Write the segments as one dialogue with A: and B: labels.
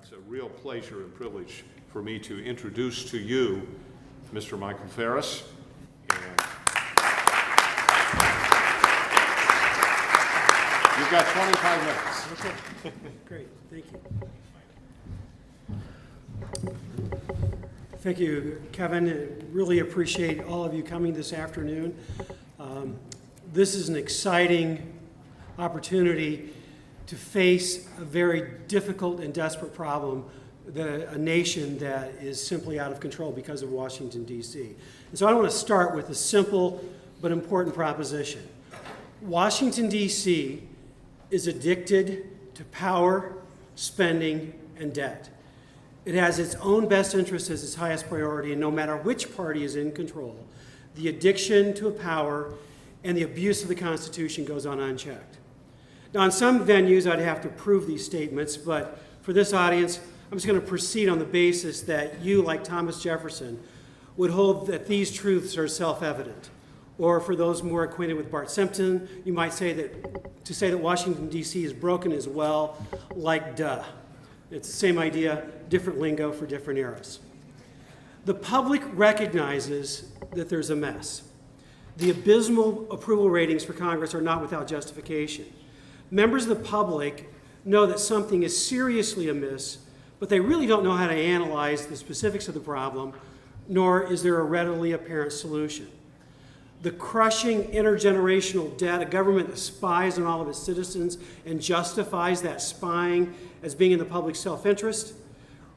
A: It's a real pleasure and privilege for me to introduce to you Mr. Michael Farris. And you've got 25 minutes.
B: Okay. Great, thank you. Thank you, Kevin. I really appreciate all of you coming this afternoon. This is an exciting opportunity to face a very difficult and desperate problem, a nation that is simply out of control because of Washington, D.C. And so I want to start with a simple but important proposition. Washington, D.C. is addicted to power, spending, and debt. It has its own best interest as its highest priority, and no matter which party is in control, the addiction to power and the abuse of the Constitution goes on unchecked. Now, in some venues, I'd have to prove these statements, but for this audience, I'm just going to proceed on the basis that you, like Thomas Jefferson, would hold that these truths are self-evident. Or for those more acquainted with Bart Simpson, you might say that Washington, D.C. is broken as well, like duh. It's the same idea, different lingo for different eras. The public recognizes that there's a mess. The abysmal approval ratings for Congress are not without justification. Members of the public know that something is seriously amiss, but they really don't know how to analyze the specifics of the problem, nor is there a readily apparent solution. The crushing intergenerational debt, a government that spies on all of its citizens and justifies that spying as being in the public's self-interest,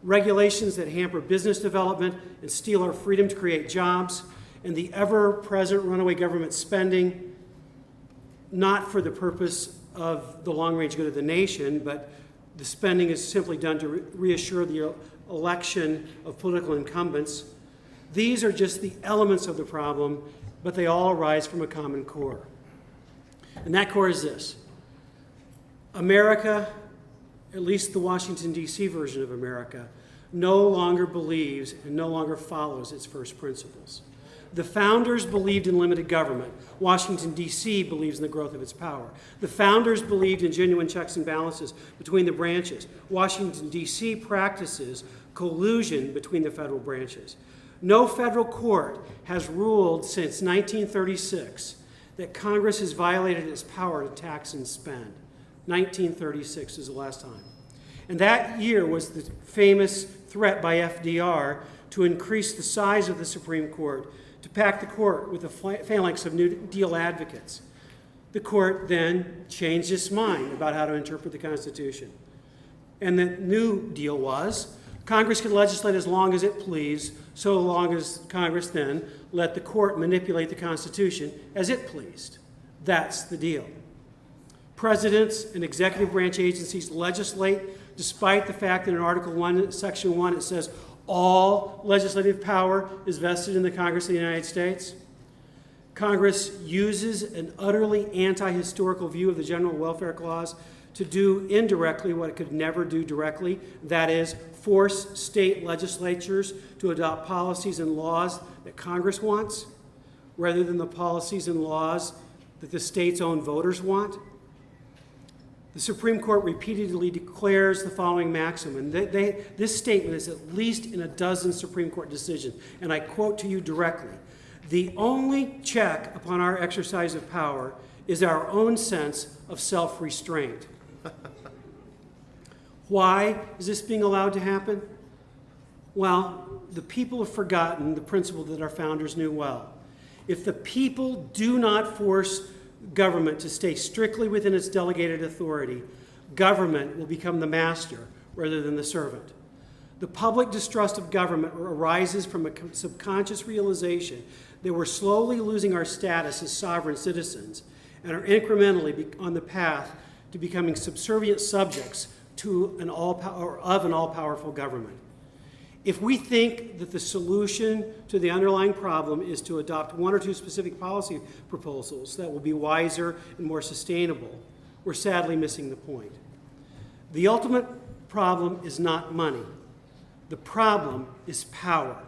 B: regulations that hamper business development and steal our freedom to create jobs, and the ever-present runaway government spending, not for the purpose of the long-range good of the nation, but the spending is simply done to reassure the election of political incumbents. These are just the elements of the problem, but they all arise from a common core. And that core is this: America, at least the Washington, D.C. version of America, no longer believes and no longer follows its first principles. The founders believed in limited government. Washington, D.C. believes in the growth of its power. The founders believed in genuine checks and balances between the branches. Washington, D.C. practices collusion between the federal branches. No federal court has ruled since 1936 that Congress has violated its power to tax and spend. 1936 is the last time. And that year was the famous threat by FDR to increase the size of the Supreme Court, to pack the court with a phalanx of New Deal advocates. The court then changed its mind about how to interpret the Constitution. And the New Deal was Congress could legislate as long as it pleased, so long as Congress then let the court manipulate the Constitution as it pleased. That's the deal. Presidents and executive branch agencies legislate despite the fact that in Article 1, Section 1, it says all legislative power is vested in the Congress of the United States. Congress uses an utterly anti-historical view of the General Welfare Clause to do indirectly what it could never do directly, that is, force state legislatures to adopt policies and laws that Congress wants, rather than the policies and laws that the state's own voters want. The Supreme Court repeatedly declares the following maxim, and this statement is at least in a dozen Supreme Court decisions, and I quote to you directly: "The only check upon our exercise of power is our own sense of self-restraint." Why is this being allowed to happen? Well, the people have forgotten the principle that our founders knew well. If the people do not force government to stay strictly within its delegated authority, government will become the master rather than the servant. The public distrust of government arises from a subconscious realization that we're slowly losing our status as sovereign citizens and are incrementally on the path to becoming subservient subjects to an all-powerful government. If we think that the solution to the underlying problem is to adopt one or two specific policy proposals that will be wiser and more sustainable, we're sadly missing the point. The ultimate problem is not money. The problem is power.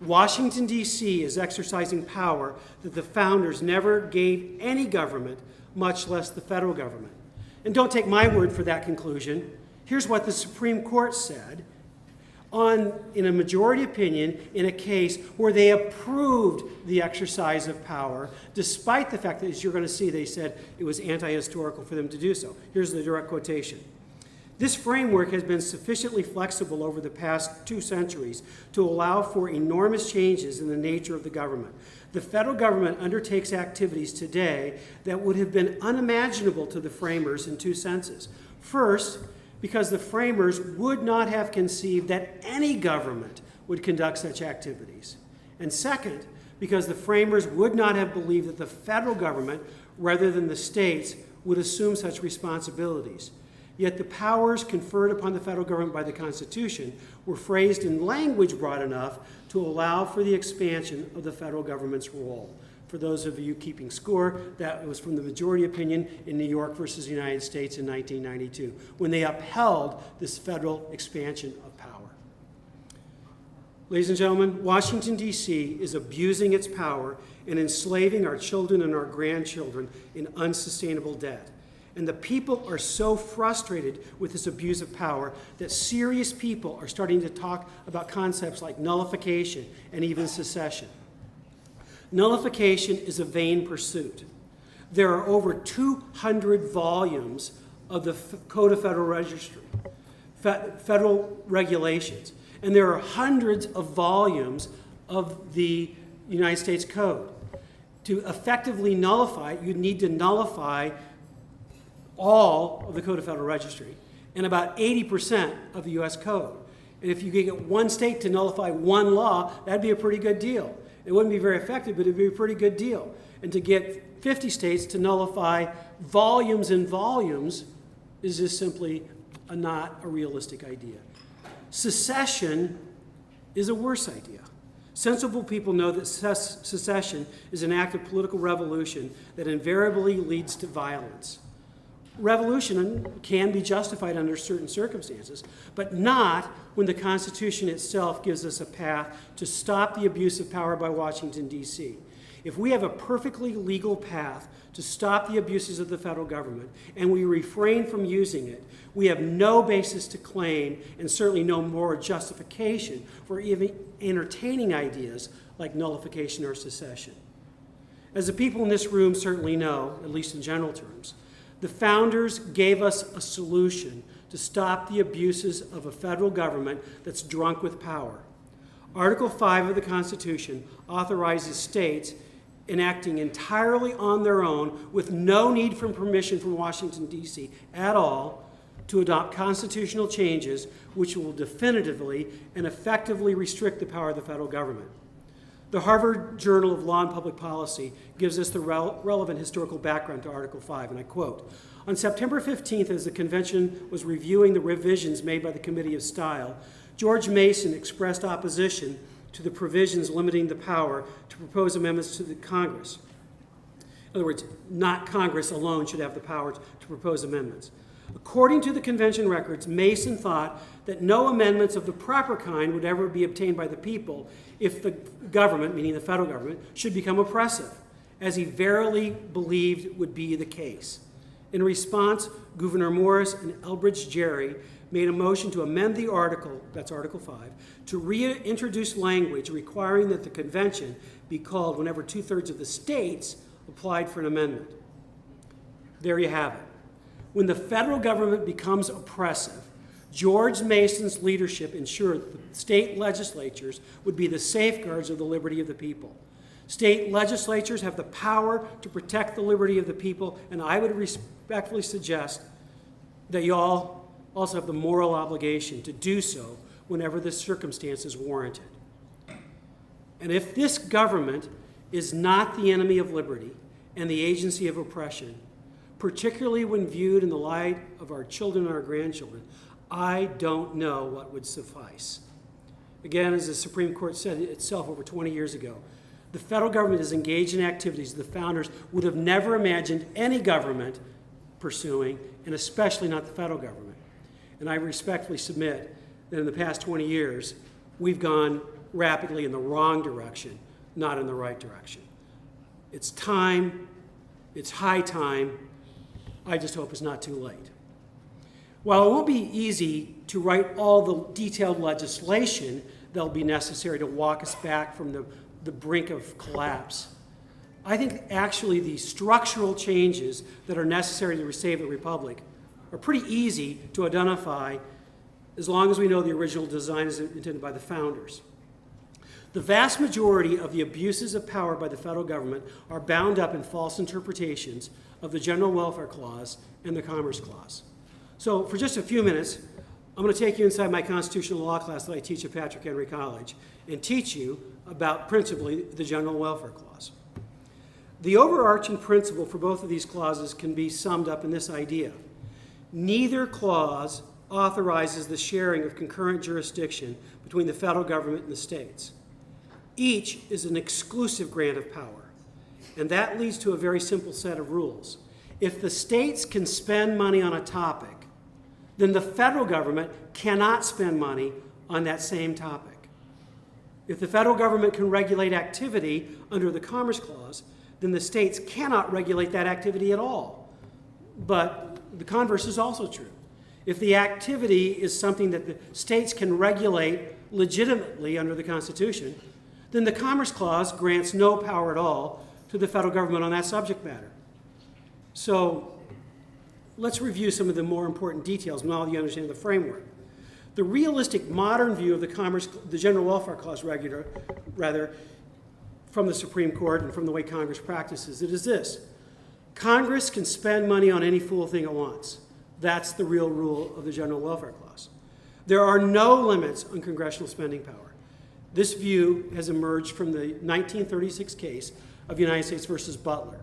B: Washington, D.C. is exercising power that the founders never gave any government, much less the federal government. And don't take my word for that conclusion. Here's what the Supreme Court said in a majority opinion in a case where they approved the exercise of power, despite the fact that, as you're going to see, they said it was anti-historical for them to do so. Here's the direct quotation. This framework has been sufficiently flexible over the past 2 centuries to allow for enormous changes in the nature of the government. The federal government undertakes activities today that would have been unimaginable to the framers in 2 senses. First, because the framers would not have conceived that any government would conduct such activities. And second, because the framers would not have believed that the federal government, rather than the states, would assume such responsibilities. Yet the powers conferred upon the federal government by the Constitution were phrased in language broad enough to allow for the expansion of the federal government's role. For those of you keeping score, that was from the majority opinion in New York versus the United States in 1992, when they upheld this federal expansion of power. Ladies and gentlemen, Washington, D.C. is abusing its power and enslaving our children and our grandchildren in unsustainable debt. And the people are so frustrated with this abuse of power that serious people are starting to talk about concepts like nullification and even secession. Nullification is a vain pursuit. There are over 200 volumes of the Code of Federal Registry, federal regulations, and there are hundreds of volumes of the United States Code. To effectively nullify it, you'd need to nullify all of the Code of Federal Registry and about 80% of the U.S. Code. And if you could get one state to nullify one law, that'd be a pretty good deal. It wouldn't be very effective, but it'd be a pretty good deal. And to get 50 states to nullify volumes and volumes is just simply not a realistic idea. Secession is a worse idea. Sensible people know that secession is an act of political revolution that invariably leads to violence. Revolution can be justified under certain circumstances, but not when the Constitution itself gives us a path to stop the abuse of power by Washington, D.C. If we have a perfectly legal path to stop the abuses of the federal government and we refrain from using it, we have no basis to claim, and certainly no more justification for even entertaining ideas like nullification or secession. As the people in this room certainly know, at least in general terms, the founders gave us a solution to stop the abuses of a federal government that's drunk with power. Article 5 of the Constitution authorizes states enacting entirely on their own with no need for permission from Washington, D.C. at all to adopt constitutional changes which will definitively and effectively restrict the power of the federal government. The Harvard Journal of Law and Public Policy gives us the relevant historical background to Article 5, and I quote, "On September 15th, as the convention was reviewing the revisions made by the Committee of Style, George Mason expressed opposition to the provisions limiting the power to propose amendments to the Congress." In other words, not Congress alone should have the power to propose amendments. According to the convention records, Mason thought that no amendments of the proper kind would ever be obtained by the people if the government, meaning the federal government, should become oppressive, as he verily believed would be the case. In response, Gouverneur Morris and Elbridge Gerry made a motion to amend the article, that's Article 5, to reintroduce language requiring that the convention be called whenever 2/3 of the states applied for an amendment. There you have it. When the federal government becomes oppressive, George Mason's leadership ensured that the state legislatures would be the safeguards of the liberty of the people. State legislatures have the power to protect the liberty of the people, and I would respectfully suggest that you all also have the moral obligation to do so whenever the circumstance is warranted. And if this government is not the enemy of liberty and the agency of oppression, particularly when viewed in the light of our children and our grandchildren, I don't know what would suffice. Again, as the Supreme Court said itself over 20 years ago, the federal government is engaged in activities the founders would have never imagined any government pursuing, and especially not the federal government. And I respectfully submit that in the past 20 years, we've gone rapidly in the wrong direction, not in the right direction. It's time, it's high time. I just hope it's not too late. While it won't be easy to write all the detailed legislation that'll be necessary to walk us back from the brink of collapse, I think actually the structural changes that are necessary to save the Republic are pretty easy to identify as long as we know the original design is intended by the founders. The vast majority of the abuses of power by the federal government are bound up in false interpretations of the General Welfare Clause and the Commerce Clause. So for just a few minutes, I'm going to take you inside my constitutional law class that I teach at Patrick Henry College and teach you about principally the General Welfare Clause. The overarching principle for both of these clauses can be summed up in this idea. Neither clause authorizes the sharing of concurrent jurisdiction between the federal government and the states. Each is an exclusive grant of power, and that leads to a very simple set of rules. If the states can spend money on a topic, then the federal government cannot spend money on that same topic. If the federal government can regulate activity under the Commerce Clause, then the states cannot regulate that activity at all. But the converse is also true. If the activity is something that the states can regulate legitimately under the Constitution, then the Commerce Clause grants no power at all to the federal government on that subject matter. So let's review some of the more important details now that you understand the framework. The realistic modern view of the General Welfare Clause from the Supreme Court and from the way Congress practices it is this. Congress can spend money on any fool thing it wants. That's the real rule of the General Welfare Clause. There are no limits on congressional spending power. This view has emerged from the 1936 case of United States versus Butler.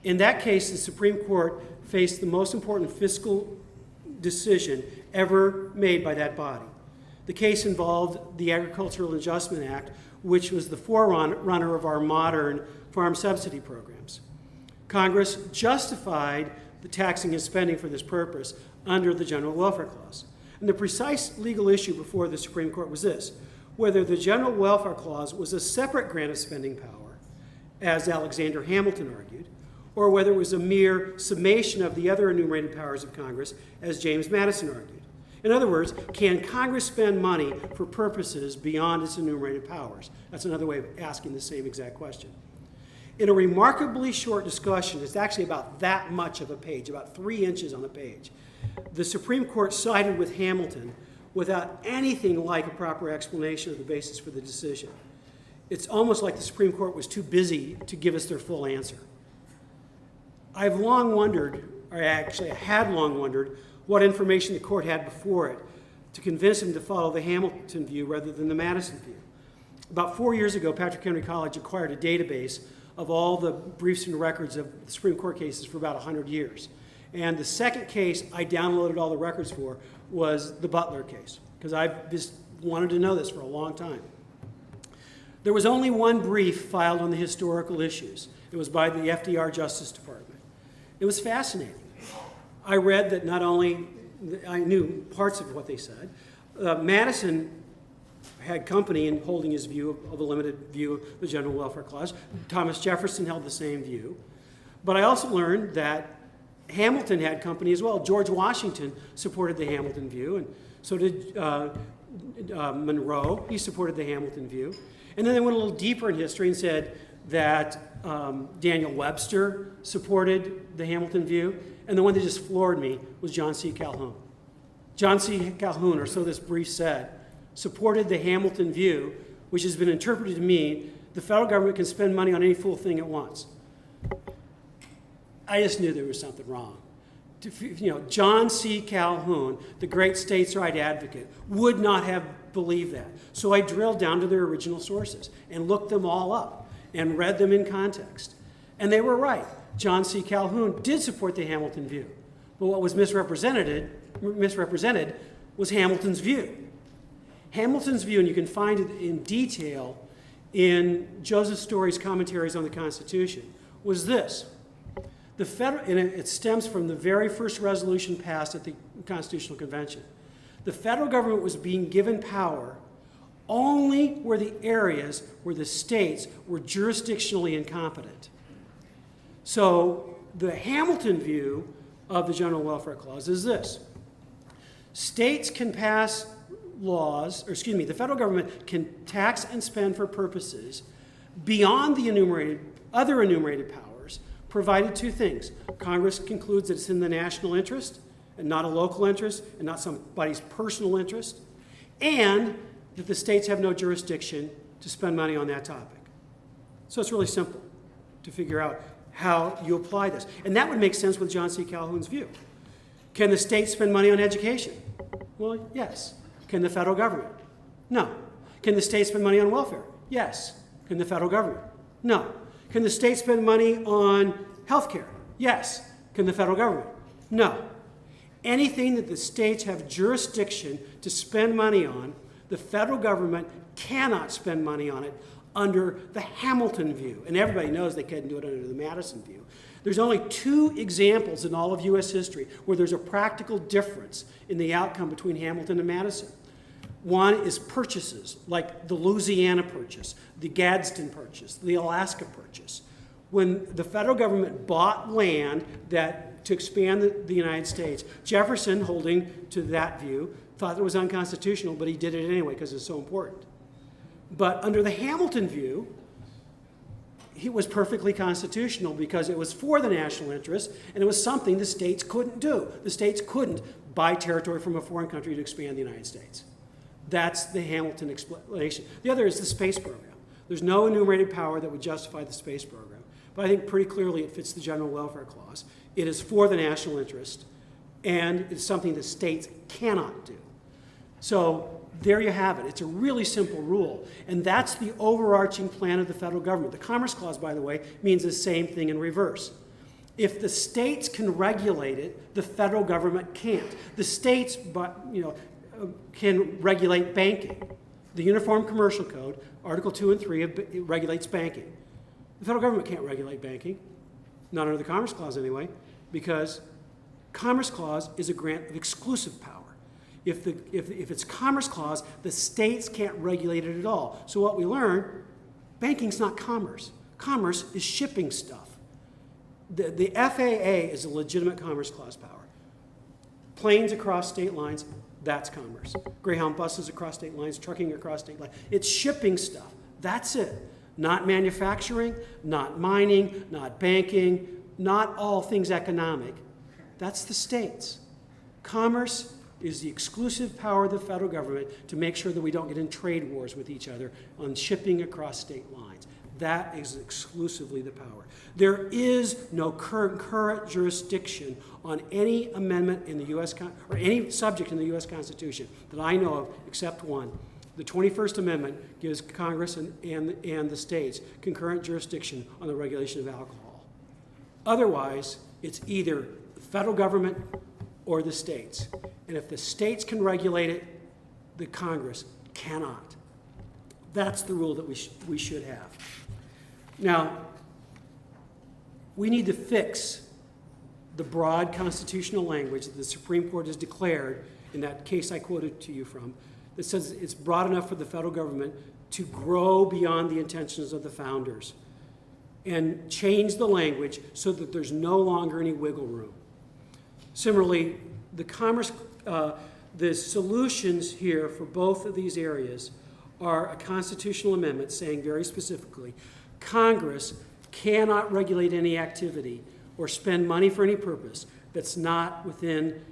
B: In that case, the Supreme Court faced the most important fiscal decision ever made by that body. The case involved the Agricultural Adjustment Act, which was the forerunner of our modern farm subsidy programs. Congress justified the taxing and spending for this purpose under the General Welfare Clause. And the precise legal issue before the Supreme Court was this: whether the General Welfare Clause was a separate grant of spending power, as Alexander Hamilton argued, or whether it was a mere summation of the other enumerated powers of Congress, as James Madison argued. In other words, can Congress spend money for purposes beyond its enumerated powers? That's another way of asking the same exact question. In a remarkably short discussion, it's actually about that much of a page, about 3 inches on a page, the Supreme Court sided with Hamilton without anything like a proper explanation of the basis for the decision. It's almost like the Supreme Court was too busy to give us their full answer. I've long wondered, or actually I had long wondered, what information the court had before it to convince him to follow the Hamilton view rather than the Madison view. About 4 years ago, Patrick Henry College acquired a database of all the briefs and records of the Supreme Court cases for about 100 years. And the second case I downloaded all the records for was the Butler case, because I've just wanted to know this for a long time. There was only one brief filed on the historical issues. It was by the FDR Justice Department. It was fascinating. I read that not only, I knew parts of what they said, Madison had company in holding his view of a limited view of the General Welfare Clause. Thomas Jefferson held the same view. But I also learned that Hamilton had company as well. George Washington supported the Hamilton view, and so did Monroe. He supported the Hamilton view. And then they went a little deeper in history and said that Daniel Webster supported the Hamilton view, and the one that just floored me was John C. Calhoun. John C. Calhoun, or so this brief said, supported the Hamilton view, which has been interpreted to mean the federal government can spend money on any fool thing it wants. I just knew there was something wrong. John C. Calhoun, the great states' right advocate, would not have believed that. So I drilled down to their original sources and looked them all up and read them in context. And they were right. John C. Calhoun did support the Hamilton view. But what was misrepresented was Hamilton's view. Hamilton's view, and you can find it in detail in Joseph Story's commentaries on the Constitution, was this. And it stems from the very first resolution passed at the Constitutional Convention. The federal government was being given power only where the areas where the states were jurisdictionally incompetent. So the Hamilton view of the General Welfare Clause is this. States can pass laws, or excuse me, the federal government can tax and spend for purposes beyond the other enumerated powers, provided two things. Congress concludes that it's in the national interest and not a local interest and not somebody's personal interest, and that the states have no jurisdiction to spend money on that topic. So it's really simple to figure out how you apply this. And that would make sense with John C. Calhoun's view. Can the states spend money on education? Well, yes. Can the federal government? No. Can the states spend money on welfare? Yes. Can the federal government? No. Can the states spend money on health care? Yes. Can the federal government? No. Anything that the states have jurisdiction to spend money on, the federal government cannot spend money on it under the Hamilton view. And everybody knows they couldn't do it under the Madison view. There's only two examples in all of U.S. history where there's a practical difference in the outcome between Hamilton and Madison. One is purchases, like the Louisiana purchase, the Gadsden purchase, the Alaska purchase. When the federal government bought land to expand the United States, Jefferson, holding to that view, thought it was unconstitutional, but he did it anyway because it's so important. But under the Hamilton view, it was perfectly constitutional because it was for the national interest, and it was something the states couldn't do. The states couldn't buy territory from a foreign country to expand the United States. That's the Hamilton explanation. The other is the space program. There's no enumerated power that would justify the space program. But I think pretty clearly it fits the General Welfare Clause. It is for the national interest, and it's something that states cannot do. So there you have it. It's a really simple rule. And that's the overarching plan of the federal government. The Commerce Clause, by the way, means the same thing in reverse. If the states can regulate it, the federal government can't. The states, can regulate banking. The Uniform Commercial Code, Article 2 and 3, it regulates banking. The federal government can't regulate banking, not under the Commerce Clause anyway, because Commerce Clause is a grant of exclusive power. If it's Commerce Clause, the states can't regulate it at all. So what we learn, banking's not commerce. Commerce is shipping stuff. The FAA is a legitimate Commerce Clause power. Planes across state lines, that's commerce. Greyhound buses across state lines, trucking across state lines. It's shipping stuff. That's it. Not manufacturing, not mining, not banking, not all things economic. That's the states. Commerce is the exclusive power of the federal government to make sure that we don't get in trade wars with each other on shipping across state lines. That is exclusively the power. There is no current jurisdiction on any amendment in the U.S. or any subject in the U.S. Constitution that I know of except one. The 21st Amendment gives Congress and the states concurrent jurisdiction on the regulation of alcohol. Otherwise, it's either the federal government or the states. And if the states can regulate it, the Congress cannot. That's the rule that we should have. Now, we need to fix the broad constitutional language that the Supreme Court has declared in that case I quoted to you from, that says it's broad enough for the federal government to grow beyond the intentions of the founders and change the language so that there's no longer any wiggle room. Similarly, the solutions here for both of these areas are a constitutional amendment saying very specifically, Congress cannot regulate any activity or spend money for any purpose that's not within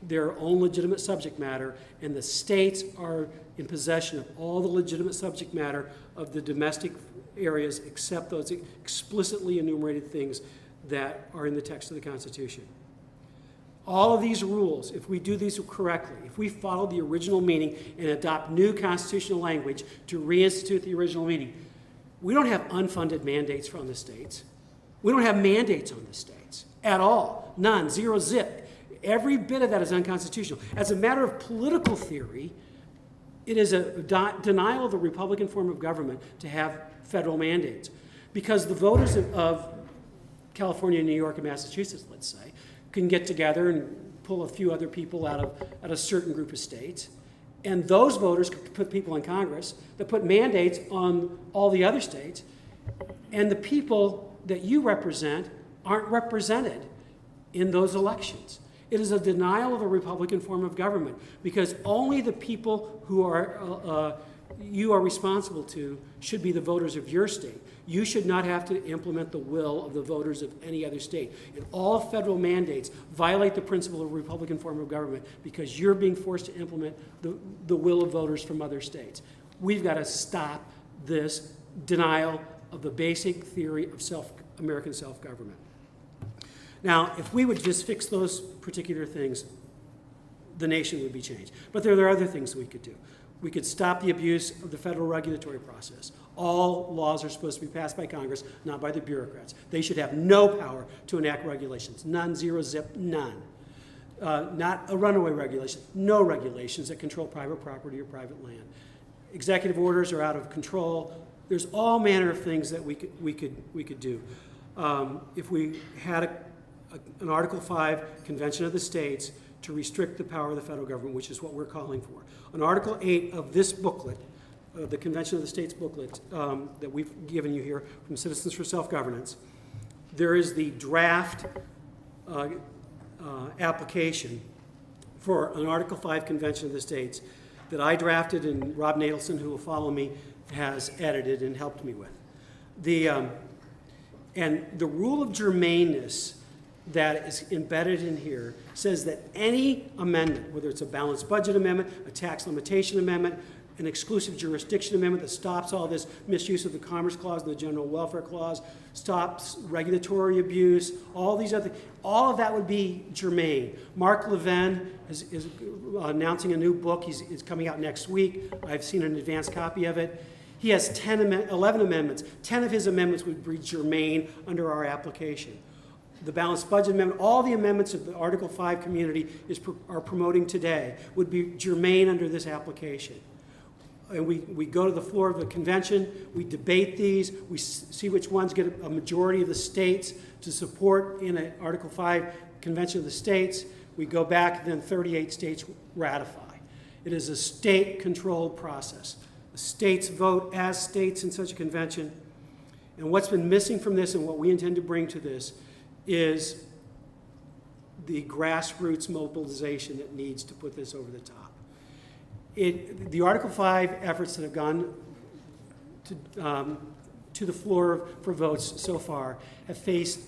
B: their own legitimate subject matter, and the states are in possession of all the legitimate subject matter of the domestic areas except those explicitly enumerated things that are in the text of the Constitution. All of these rules, if we do these correctly, if we follow the original meaning and adopt new constitutional language to reinstitute the original meaning, we don't have unfunded mandates from the states. We don't have mandates on the states at all. None. Zero zip. Every bit of that is unconstitutional. As a matter of political theory, it is a denial of the Republican form of government to have federal mandates. Because the voters of California, New York, and Massachusetts, let's say, can get together and pull a few other people out of a certain group of states. And those voters could put people in Congress that put mandates on all the other states. And the people that you represent aren't represented in those elections. It is a denial of a Republican form of government, because only the people who are you are responsible to should be the voters of your state. You should not have to implement the will of the voters of any other state. And all federal mandates violate the principle of a Republican form of government because you're being forced to implement the will of voters from other states. We've got to stop this denial of the basic theory of American self-government. Now, if we would just fix those particular things, the nation would be changed. But there are other things we could do. We could stop the abuse of the federal regulatory process. All laws are supposed to be passed by Congress, not by the bureaucrats. They should have no power to enact regulations. None, zero, zip, none. Not a runaway regulation. No regulations that control private property or private land. Executive orders are out of control. There's all manner of things that we could do. If we had an Article 5 Convention of the States to restrict the power of the federal government, which is what we're calling for. On Article 8 of this booklet, the Convention of the States booklet that we've given you here from Citizens for Self-Governance, there is the draft application for an Article 5 Convention of the States that I drafted and Rob Nadelson, who will follow me, has edited and helped me with. And the rule of germaneness that is embedded in here says that any amendment, whether it's a balanced budget amendment, a tax limitation amendment, an exclusive jurisdiction amendment that stops all this misuse of the Commerce Clause and the General Welfare Clause, stops regulatory abuse, all these other, all of that would be germane. Mark Levin is announcing a new book. It's coming out next week. I've seen an advanced copy of it. He has 11 amendments. 10 of his amendments would be germane under our application. The balanced budget amendment, all the amendments of the Article 5 community are promoting today would be germane under this application. And we go to the floor of the convention, we debate these, we see which ones get a majority of the states to support in an Article 5 Convention of the States. We go back, and then 38 states ratify. It is a state-controlled process. The states vote as states in such a convention. And what's been missing from this and what we intend to bring to this is the grassroots mobilization that needs to put this over the top. The Article 5 efforts that have gone to the floor for votes so far have faced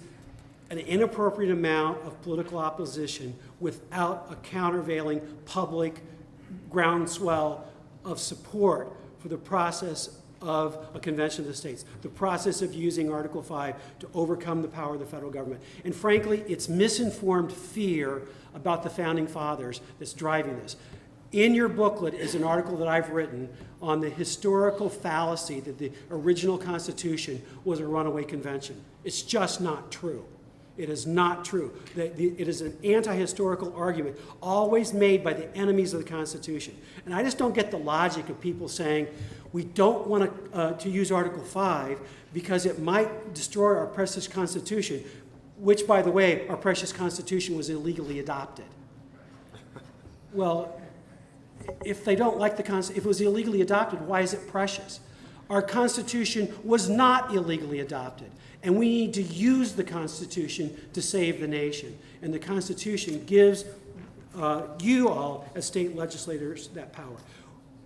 B: an inappropriate amount of political opposition without a countervailing public groundswell of support for the process of a Convention of the States, the process of using Article 5 to overcome the power of the federal government. And frankly, it's misinformed fear about the Founding Fathers that's driving this. In your booklet is an article that I've written on the historical fallacy that the original Constitution was a runaway convention. It's just not true. It is not true. It is an anti-historical argument always made by the enemies of the Constitution. And I just don't get the logic of people saying, we don't want to use Article 5 because it might destroy our precious Constitution, which, by the way, our precious Constitution was illegally adopted. Well, if they don't like the Constitution, if it was illegally adopted, why is it precious? Our Constitution was not illegally adopted, and we need to use the Constitution to save the nation. And the Constitution gives you all, as state legislators, that power.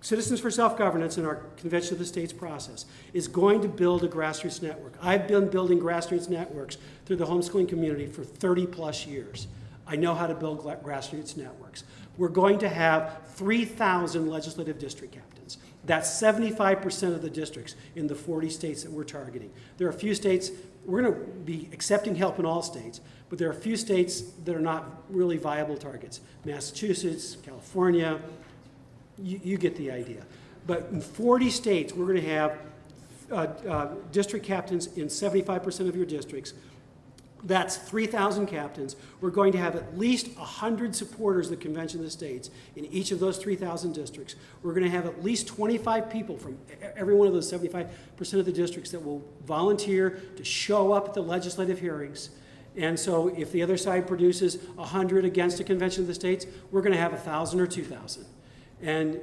B: Citizens for Self-Governance in our Convention of the States process is going to build a grassroots network. I've been building grassroots networks through the homeschooling community for 30 plus years. I know how to build grassroots networks. We're going to have 3,000 legislative district captains. That's 75% of the districts in the 40 states that we're targeting. There are a few states, we're going to be accepting help in all states, but there are a few states that are not really viable targets. Massachusetts, California, you get the idea. But in 40 states, we're going to have district captains in 75% of your districts. That's 3,000 captains. We're going to have at least 100 supporters of the Convention of the States in each of those 3,000 districts. We're going to have at least 25 people from every one of those 75% of the districts that will volunteer to show up at the legislative hearings. And so if the other side produces 100 against a Convention of the States, we're going to have 1,000 or 2,000. And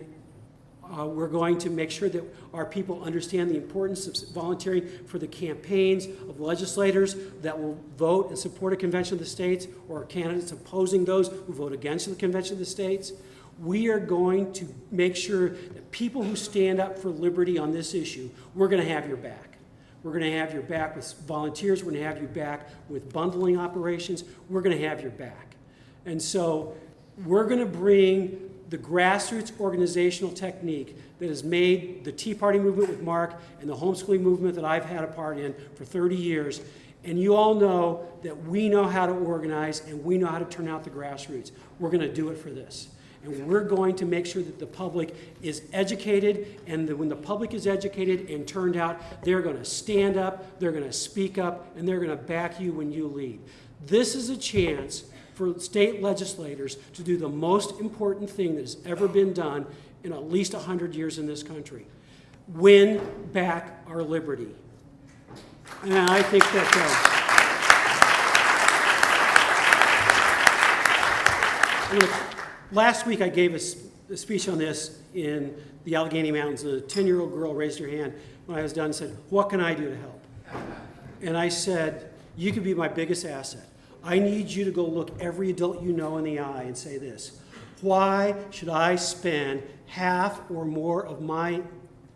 B: We're going to make sure that our people understand the importance of volunteering for the campaigns of legislators that will vote and support a convention of the states, or candidates opposing those who vote against the convention of the states. We are going to make sure that people who stand up for liberty on this issue, we're going to have your back. We're going to have your back with volunteers. We're going to have your back with bundling operations. We're going to have your back. And so we're going to bring the grassroots organizational technique that has made the Tea Party movement with Mark and the homeschooling movement that I've had a part in for 30 years. And you all know that we know how to organize and we know how to turn out the grassroots. We're going to do it for this. And we're going to make sure that the public is educated, and that when the public is educated and turned out, they're going to stand up, they're going to speak up, and they're going to back you when you lead. This is a chance for state legislators to do the most important thing that has ever been done in at least 100 years in this country: win back our liberty. And I think that last week I gave a speech on this in the Allegheny Mountains, and a 10-year-old girl raised her hand when I was done and said, "What can I do to help?" And I said, "You could be my biggest asset. I need you to go look every adult you know in the eye and say this: why should I spend half or more of my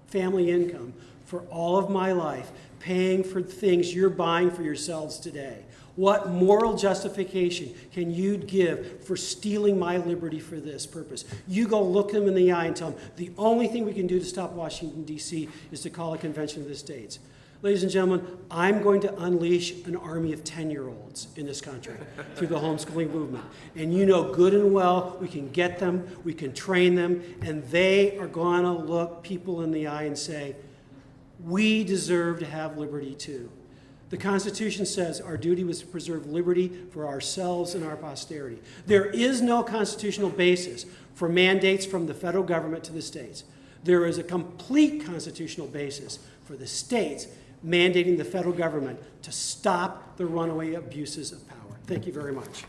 B: family income for all of my life paying for things you're buying for yourselves today? What moral justification can you give for stealing my liberty for this purpose?" You go look them in the eye and tell them the only thing we can do to stop Washington, D.C. is to call a convention of the states. Ladies and gentlemen, I'm going to unleash an army of 10-year-olds in this country through the homeschooling movement. And you know good and well we can get them, we can train them, and they are going to look people in the eye and say, we deserve to have liberty too. The Constitution says our duty was to preserve liberty for ourselves and our posterity. There is no constitutional basis for mandates from the federal government to the states. There is a complete constitutional basis for the states mandating the federal government to stop the runaway abuses of power. Thank you very much.